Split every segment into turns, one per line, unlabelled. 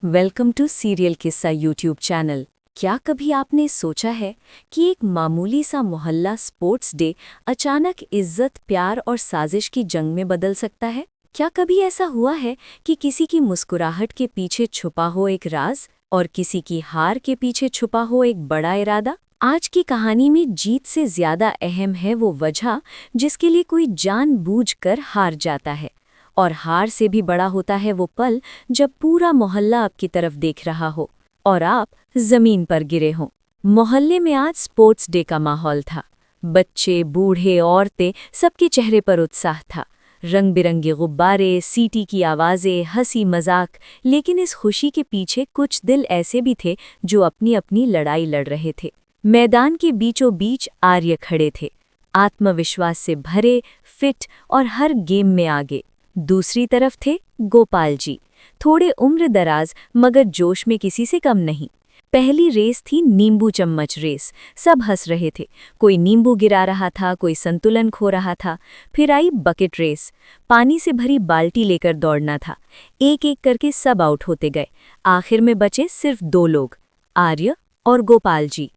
Welcome to serial किस्सा YouTube channel. क्या कभी आपने सोचा है कि एक मामूली सा मोहल्ला स्पोर्ट्स डे अचानक इज्जत, प्यार और साजिश की जंग में बदल सकता है? क्या कभी ऐसा हुआ है कि किसी की मुस्कुराहट के पीछे छुपा हो एक राज और किसी की हार के पीछे छुपा हो एक बड़ा इरादा? आज की कहानी में जीत से ज्यादा अहम है वो वजह जिसके लिए कोई जानबूझकर हार जाता है, और हार से भी बड़ा होता है वो पल जब पूरा मोहल्ला आपकी तरफ देख रहा हो और आप जमीन पर गिरे हों। मोहल्ले में आज स्पोर्ट्स डे का माहौल था। बच्चे, बूढ़े, औरतें, सबके चेहरे पर उत्साह था। रंग बिरंगे गुब्बारे, सीटी की आवाज़ें, हंसी मजाक। लेकिन इस खुशी के पीछे कुछ दिल ऐसे भी थे जो अपनी अपनी लड़ाई लड़ रहे थे। मैदान के बीचों बीच आर्य खड़े थे, आत्मविश्वास से भरे, फिट और हर गेम में आगे। दूसरी तरफ थे गोपाल जी, थोड़े उम्र दराज मगर जोश में किसी से कम नहीं। पहली रेस थी नींबू चम्मच रेस। सब हंस रहे थे, कोई नींबू गिरा रहा था, कोई संतुलन खो रहा था। फिर आई बकेट रेस, पानी से भरी बाल्टी लेकर दौड़ना था। एक एक करके सब आउट होते गए। आखिर में बचे सिर्फ दो लोग, आर्य और गोपाल जी।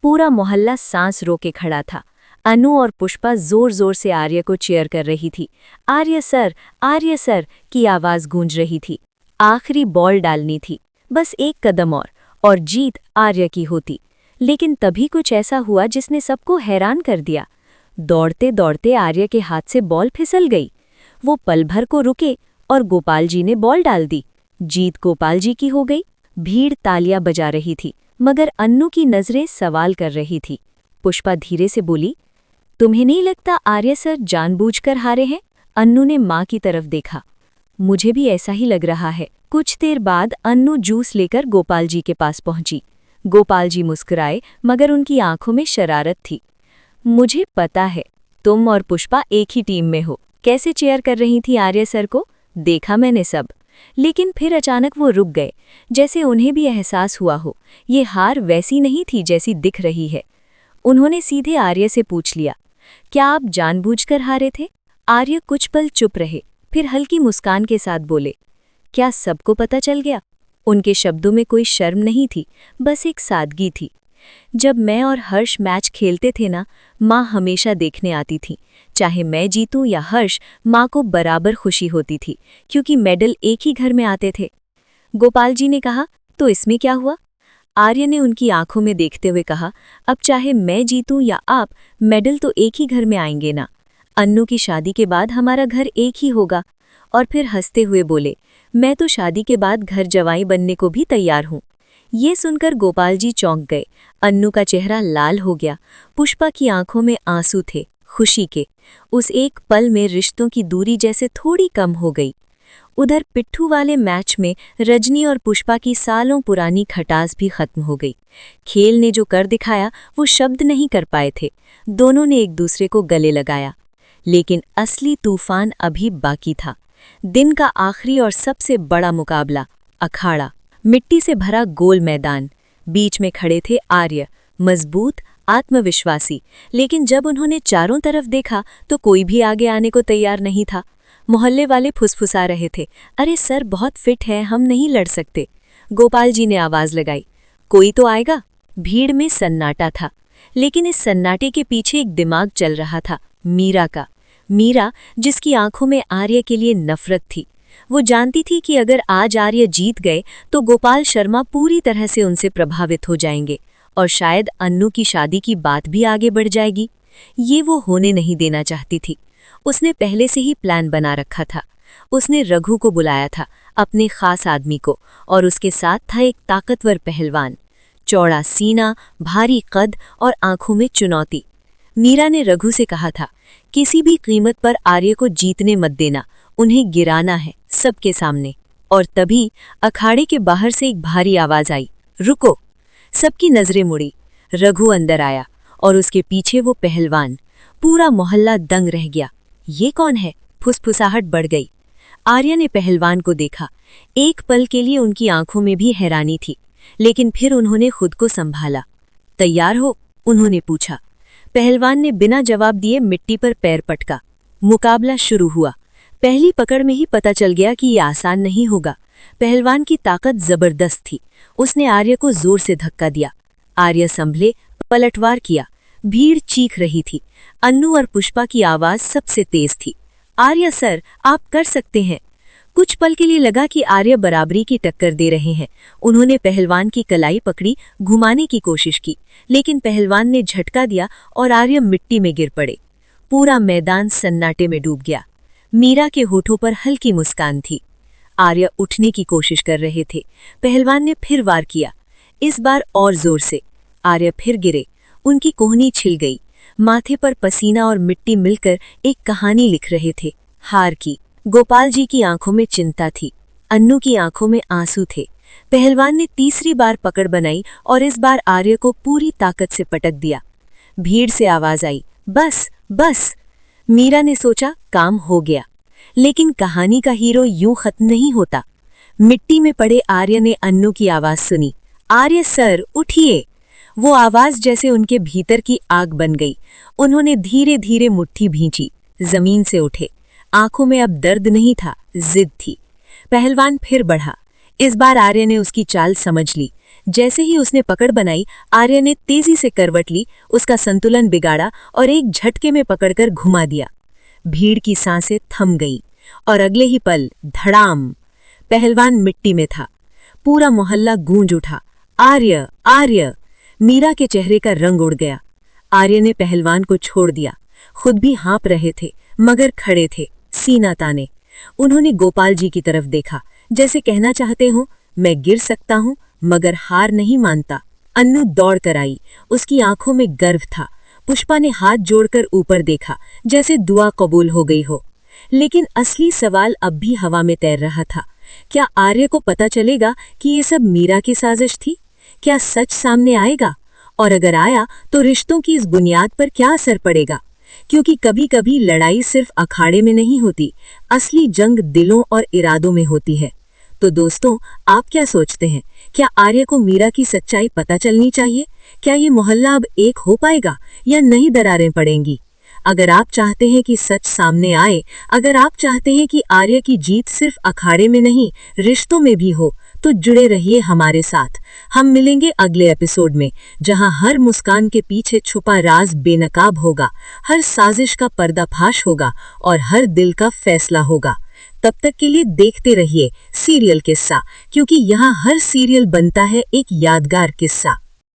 पूरा मोहल्ला सांस रोके खड़ा था। अनु और पुष्पा जोर जोर से आर्य को चीयर कर रही थी। आर्य सर की आवाज गूंज रही थी। आखिरी बॉल डालनी थी, बस एक कदम और जीत आर्य की होती। लेकिन तभी कुछ ऐसा हुआ जिसने सबको हैरान कर दिया। दौड़ते दौड़ते आर्य के हाथ से बॉल फिसल गई। वो पल भर को रुके और गोपाल जी ने बॉल डाल दी। जीत गोपाल जी की हो गई। भीड़ तालियां बजा रही थी, मगर अन्नू की नजरें सवाल कर रही थी। पुष्पा धीरे से बोली, तुम्हें नहीं लगता आर्य सर जानबूझकर हारे हैं? अन्नू ने माँ की तरफ देखा। मुझे भी ऐसा ही लग रहा है। कुछ देर बाद अन्नू जूस लेकर गोपाल जी के पास पहुंची। गोपाल जी मुस्कुराए, मगर उनकी आंखों में शरारत थी। मुझे पता है, तुम और पुष्पा एक ही टीम में हो। कैसे चेयर कर रही थी आर्य सर को, देखा मैंने सब। लेकिन फिर अचानक वो रुक गए, जैसे उन्हें भी एहसास हुआ हो ये हार वैसी नहीं थी जैसी दिख रही है। उन्होंने सीधे आर्य से पूछ लिया, क्या आप जानबूझकर हारे थे? आर्य कुछ पल चुप रहे, फिर हल्की मुस्कान के साथ बोले, क्या सबको पता चल गया? उनके शब्दों में कोई शर्म नहीं थी, बस एक सादगी थी। जब मैं और हर्ष मैच खेलते थे ना, माँ हमेशा देखने आती थी। चाहे मैं जीतूं या हर्ष, माँ को बराबर खुशी होती थी, क्योंकि मेडल एक ही घर में आते थे। गोपाल जी ने कहा, तो इसमें क्या हुआ? आर्य ने उनकी आंखों में देखते हुए कहा, अब चाहे मैं जीतूं या आप, मेडल तो एक ही घर में आएंगे ना। अन्नू की शादी के बाद हमारा घर एक ही होगा। और फिर हंसते हुए बोले, मैं तो शादी के बाद घर जवाई बनने को भी तैयार हूँ। ये सुनकर गोपाल जी चौंक गए। अन्नू का चेहरा लाल हो गया। पुष्पा की आंखों में आंसू थे, खुशी के। उस एक पल में रिश्तों की दूरी जैसे थोड़ी कम हो गई। उधर पिट्ठू वाले मैच में रजनी और पुष्पा की सालों पुरानी खटास भी खत्म हो गई। खेल ने जो कर दिखाया वो शब्द नहीं कर पाए थे। दोनों ने एक दूसरे को गले लगाया। लेकिन असली तूफान अभी बाकी था। दिन का आखिरी और सबसे बड़ा मुकाबला, अखाड़ा। मिट्टी से भरा गोल मैदान। बीच में खड़े थे आर्य, मजबूत, आत्मविश्वासी। लेकिन जब उन्होंने चारों तरफ देखा तो कोई भी आगे आने को तैयार नहीं था। मोहल्ले वाले फुसफुसा रहे थे, अरे सर बहुत फिट है, हम नहीं लड़ सकते। गोपाल जी ने आवाज लगाई, कोई तो आएगा। भीड़ में सन्नाटा था, लेकिन इस सन्नाटे के पीछे एक दिमाग चल रहा था, मीरा का। मीरा, जिसकी आंखों में आर्य के लिए नफरत थी। वो जानती थी कि अगर आज आर्य जीत गए तो गोपाल शर्मा पूरी तरह से उनसे प्रभावित हो जाएंगे और शायद अन्नू की शादी की बात भी आगे बढ़ जाएगी। ये वो होने नहीं देना चाहती थी। उसने पहले से ही प्लान बना रखा था। उसने रघु को बुलाया था, अपने खास आदमी को, और उसके साथ था एक ताकतवर पहलवान, चौड़ा सीना, भारी कद और आंखों में चुनौती। मीरा ने रघु से कहा था, किसी भी कीमत पर आर्य को जीतने मत देना, उन्हें गिराना है सबके सामने। और तभी अखाड़े के बाहर से एक भारी आवाज आई, रुको। सबकी नजरें मुड़ी। रघु अंदर आया और उसके पीछे वो पहलवान। पूरा मोहल्ला दंग रह गया। ये कौन है? फुसफुसाहट बढ़ गई। आर्य ने पहलवान को देखा। एक पल के लिए उनकी आंखों में भी हैरानी थी, लेकिन फिर उन्होंने खुद को संभाला। तैयार हो? उन्होंने पूछा। पहलवान ने बिना जवाब दिए मिट्टी पर पैर पटका। मुकाबला शुरू हुआ। पहली पकड़ में ही पता चल गया कि ये आसान नहीं होगा। पहलवान की ताकत जबरदस्त थी। उसने आर्य को जोर से धक्का दिया। आर्य संभले, पलटवार किया। भीड़ चीख रही थी। अन्नू और पुष्पा की आवाज सबसे तेज थी। आर्य सर, आप कर सकते हैं। कुछ पल के लिए लगा कि आर्य बराबरी की टक्कर दे रहे हैं। उन्होंने पहलवान की कलाई पकड़ी, घुमाने की कोशिश की, लेकिन पहलवान ने झटका दिया और आर्य मिट्टी में गिर पड़े। पूरा मैदान सन्नाटे में डूब गया। मीरा के होठों पर हल्की मुस्कान थी। आर्य उठने की कोशिश कर रहे थे। पहलवान ने फिर वार किया, इस बार और जोर से। आर्य फिर गिरे। उनकी कोहनी छिल गई। माथे पर पसीना और मिट्टी मिलकर एक कहानी लिख रहे थे, हार की। गोपाल जी की आंखों में चिंता थी। अन्नू की आंखों में आंसू थे। पहलवान ने तीसरी बार पकड़ बनाई और इस बार आर्य को पूरी ताकत से पटक दिया। भीड़ से आवाज आई, बस बस। मीरा ने सोचा काम हो गया, लेकिन कहानी का हीरो यूं खत्म नहीं होता। मिट्टी में पड़े आर्य ने अन्नू की आवाज सुनी, आर्य सर उठिए। वो आवाज जैसे उनके भीतर की आग बन गई। उन्होंने धीरे धीरे मुट्ठी भींची, जमीन से उठे। आंखों में अब दर्द नहीं था, जिद थी। पहलवान फिर बढ़ा। इस बार आर्य ने उसकी चाल समझ ली। जैसे ही उसने पकड़ बनाई, आर्य ने तेजी से करवट ली, उसका संतुलन बिगाड़ा और एक झटके में पकड़कर घुमा दिया। भीड़ की सांसें थम गई और अगले ही पल धड़ाम, पहलवान मिट्टी में था। पूरा मोहल्ला गूंज उठा, आर्य आर्य। मीरा के चेहरे का रंग उड़ गया। आर्य ने पहलवान को छोड़ दिया। खुद भी हाँप रहे थे, मगर खड़े थे, सीना ताने। उन्होंने गोपाल जी की तरफ देखा, जैसे कहना चाहते हो, मैं गिर सकता हूं मगर हार नहीं मानता। अन्नू दौड़ कर आई। उसकी आंखों में गर्व था। पुष्पा ने हाथ जोड़कर ऊपर देखा, जैसे दुआ कबूल हो गई हो। लेकिन असली सवाल अब भी हवा में तैर रहा था। क्या आर्य को पता चलेगा कि ये सब मीरा की साजिश थी? क्या सच सामने आएगा? और अगर आया तो रिश्तों की इस बुनियाद पर क्या असर पड़ेगा? क्योंकि कभी कभी लड़ाई सिर्फ अखाड़े में नहीं होती, असली जंग दिलों और इरादों में होती है। तो दोस्तों, आप क्या सोचते हैं? क्या आर्य को मीरा की सच्चाई पता चलनी चाहिए? क्या ये मोहल्ला अब एक हो पाएगा या नई दरारें पड़ेंगी? अगर आप चाहते हैं कि सच सामने आए, अगर आप चाहते हैं कि आर्य की जीत सिर्फ अखाड़े में नहीं, रिश्तों में भी हो, तो जुड़े रहिए हमारे साथ। हम मिलेंगे अगले एपिसोड में, जहां हर मुस्कान के पीछे छुपा राज बेनकाब होगा, हर साजिश का पर्दाफाश होगा और हर दिल का फैसला होगा। तब तक के लिए देखते रहिए सीरियल किस्सा, क्योंकि यहाँ हर सीरियल बनता है एक यादगार किस्सा।